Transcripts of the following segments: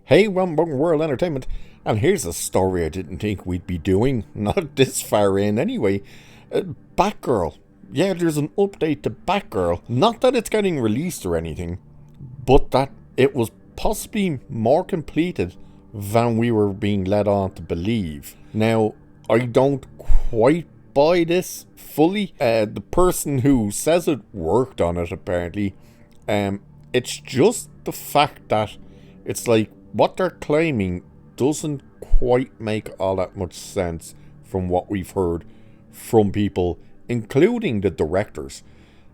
Hey, World Entertainment, and here's a story I didn't think we'd be doing, not this far in anyway. Batgirl. Yeah, there's an update to Batgirl. Not that it's getting released or anything, but that it was possibly more completed than we were being led on to believe. Now, I don't quite buy this fully. The person who says it worked on it, apparently. It's just the fact that it's like, what they're claiming doesn't quite make all that much sense from what we've heard from people, including the directors.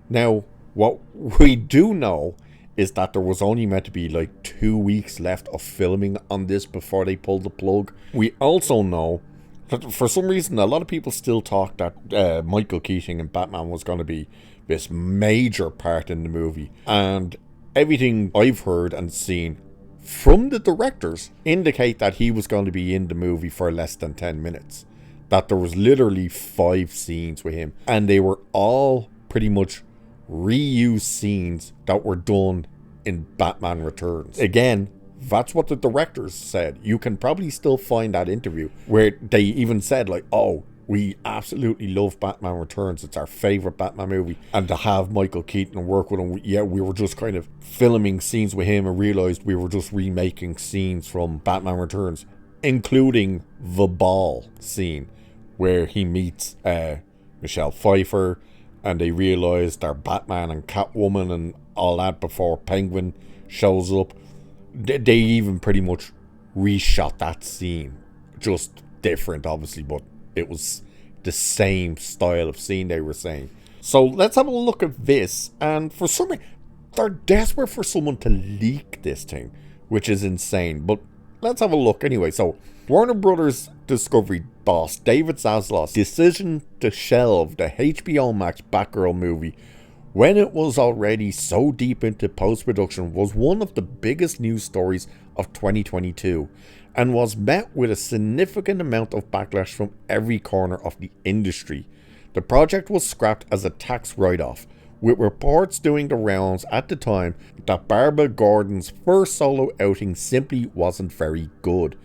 Now, what we do know is that there was only meant to be like 2 weeks left of filming on this before they pulled the plug. We also know that for some reason a lot of people still talk that Michael Keaton and Batman was going to be this major part in the movie, and everything I've heard and seen from the directors indicate that he was going to be in the movie for less than 10 minutes. That there was literally 5 scenes with him, and they were all pretty much reused scenes that were done in Batman Returns. Again, that's what the directors said. You can probably still find that interview where they even said like, oh, we absolutely love Batman Returns. It's our favorite Batman movie. And to have Michael Keaton work with him, we were just kind of filming scenes with him and realized we were just remaking scenes from Batman Returns, including the ball scene where he meets Michelle Pfeiffer and they realize they're Batman and Catwoman and all that before Penguin shows up. They even pretty much reshot that scene. Just different, obviously, but it was the same style of scene they were saying. So let's have a look at this. And for some reason, they're desperate for someone to leak this thing, which is insane. But let's have a look anyway. So Warner Brothers Discovery boss David Zaslav's decision to shelve the HBO Max Batgirl movie when it was already so deep into post-production was one of the biggest news stories of 2022 and was met with a significant amount of backlash from every corner of the industry. The project was scrapped as a tax write-off, with reports doing the rounds at the time that Barbara Gordon's first solo outing simply wasn't very good.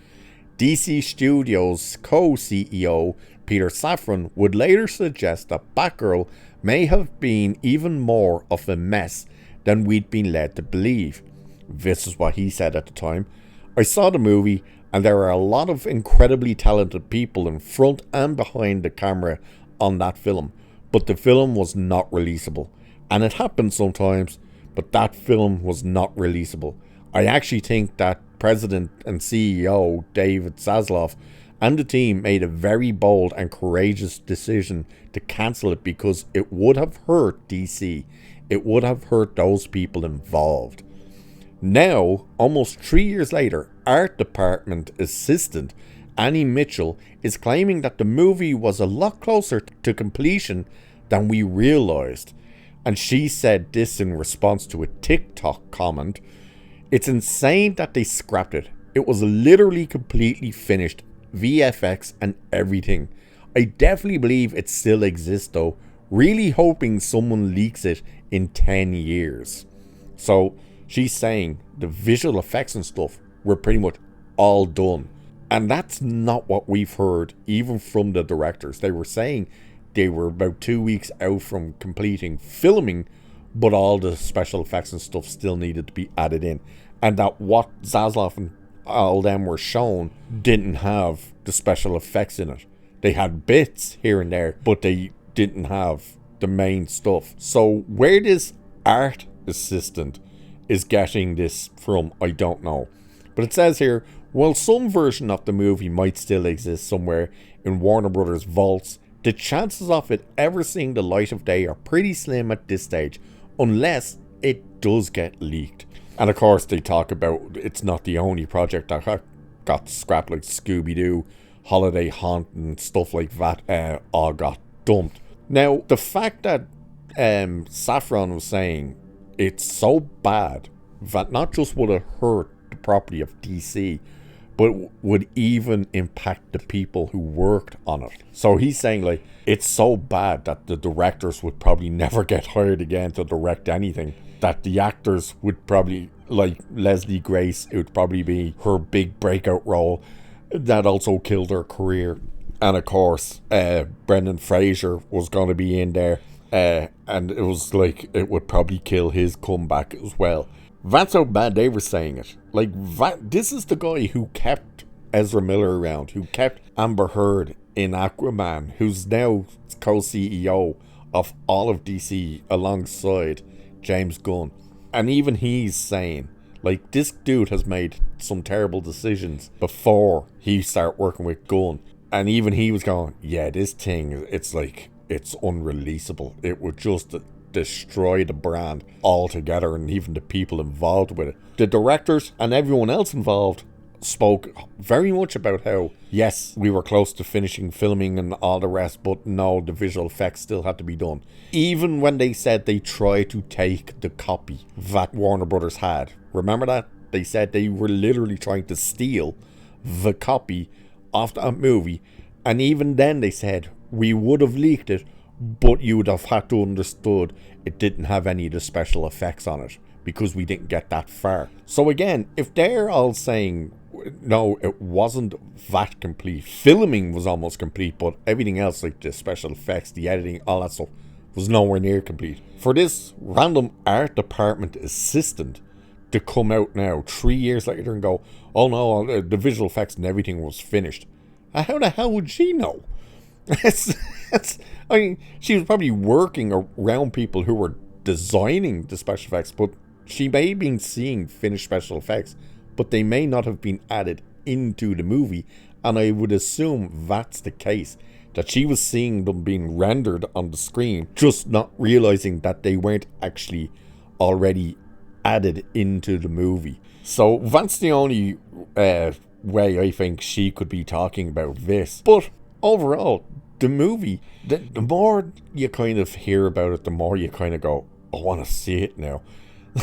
DC Studios co-CEO Peter Safran would later suggest that Batgirl may have been even more of a mess than we'd been led to believe. This is what he said at the time. I saw the movie and there are a lot of incredibly talented people in front and behind the camera on that film, but the film was not releasable. And it happens sometimes, but that film was not releasable. I actually think that President and CEO David Zaslav and the team made a very bold and courageous decision to cancel it because it would have hurt DC. It would have hurt those people involved. Now, almost 3 years later, art department assistant Annie Mitchell is claiming that the movie was a lot closer to completion than we realized. And she said this in response to a TikTok comment. It's insane that they scrapped it. It was literally completely finished, VFX and everything. I definitely believe it still exists though, really hoping someone leaks it in 10 years. So she's saying the visual effects and stuff were pretty much all done. And that's not what we've heard even from the directors. They were saying they were about 2 weeks out from completing filming, but all the special effects and stuff still needed to be added in. And that what Zaslav and all them were shown didn't have the special effects in it. They had bits here and there, but they didn't have the main stuff. So where this art assistant is getting this from, I don't know. But it says here, while some version of the movie might still exist somewhere in Warner Brothers vaults, the chances of it ever seeing the light of day are pretty slim at this stage, unless it does get leaked. And of course they talk about it's not the only project that got scrapped, like Scooby-Doo, Holiday Haunt and stuff like that all got dumped. Now, the fact that Safran was saying it's so bad that not just would have hurt the property of DC, but would even impact the people who worked on it. So he's saying like it's so bad that the directors would probably never get hired again to direct anything, that the actors would probably like Leslie Grace, it would probably be her big breakout role that also killed her career. And of course, Brendan Fraser was going to be in there, and it was like it would probably kill his comeback as well. That's how bad they were saying it. Like, this is the guy who kept Ezra Miller around, who kept Amber Heard in Aquaman, who's now co-CEO of all of DC alongside James Gunn. And even he's saying, like, this dude has made some terrible decisions before he started working with Gunn. And even he was going, yeah, this thing, it's like, it's unreleasable. It would just destroy the brand altogether, and even the people involved with it. The directors and everyone else involved spoke very much about how, yes, we were close to finishing filming and all the rest, but no, the visual effects still had to be done. Even when they said they tried to take the copy that Warner Brothers had. Remember that? They said they were literally trying to steal the copy of that movie, and even then they said, we would have leaked it, but you would have had to understood it didn't have any of the special effects on it, because we didn't get that far. So again, if they're all saying, no, it wasn't that complete. Filming was almost complete, but everything else, like the special effects, the editing, all that stuff, was nowhere near complete. For this random art department assistant to come out now, 3 years later, and go, oh no, the visual effects and everything was finished. How the hell would she know? I mean, she was probably working around people who were designing the special effects, but she may have been seeing finished special effects, but they may not have been added into the movie, and I would assume that's the case, that she was seeing them being rendered on the screen, just not realizing that they weren't actually already added into the movie. So that's the only way I think she could be talking about this. But overall, the movie, the more you kind of hear about it, the more you kind of go, I want to see it now.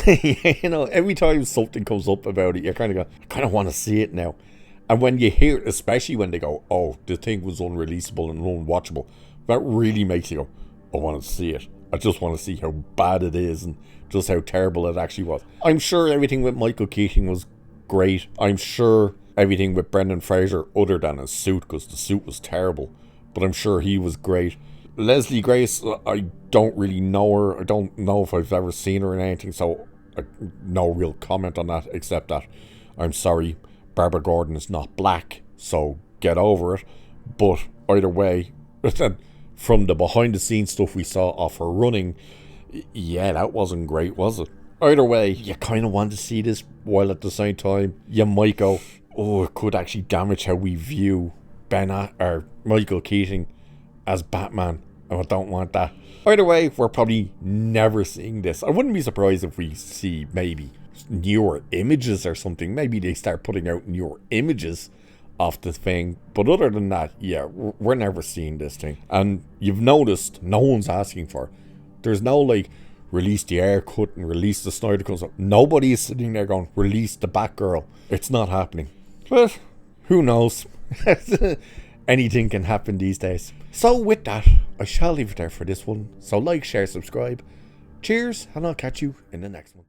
You know, every time something comes up about it, you kind of go, I kind of want to see it now. And when you hear it, especially when they go, oh, the thing was unreleasable and unwatchable, that really makes you go, I want to see it. I just want to see how bad it is and just how terrible it actually was. I'm sure everything with Michael Keaton was great. I'm sure everything with Brendan Fraser, other than his suit, because the suit was terrible, but I'm sure he was great. Leslie Grace, I don't really know her. I don't know if I've ever seen her in anything, so no real comment on that, except that I'm sorry, Barbara Gordon is not black, so get over it. But either way, from the behind the scenes stuff we saw of her running, yeah, that wasn't great, was it? Either way, you kind of want to see this, while at the same time, you might go, oh, it could actually damage how we view Michael Keaton as Batman. I don't want that. Either way, we're probably never seeing this. I wouldn't be surprised if we see maybe newer images or something. Maybe they start putting out newer images of the thing. But other than that, yeah, we're never seeing this thing. And you've noticed no one's asking for it. There's no like, release the Air Cut and release the Snyder Cut. Nobody is sitting there going, release the Batgirl. It's not happening. But who knows? Anything can happen these days. So with that, I shall leave it there for this one. So like, share, subscribe. Cheers, and I'll catch you in the next one.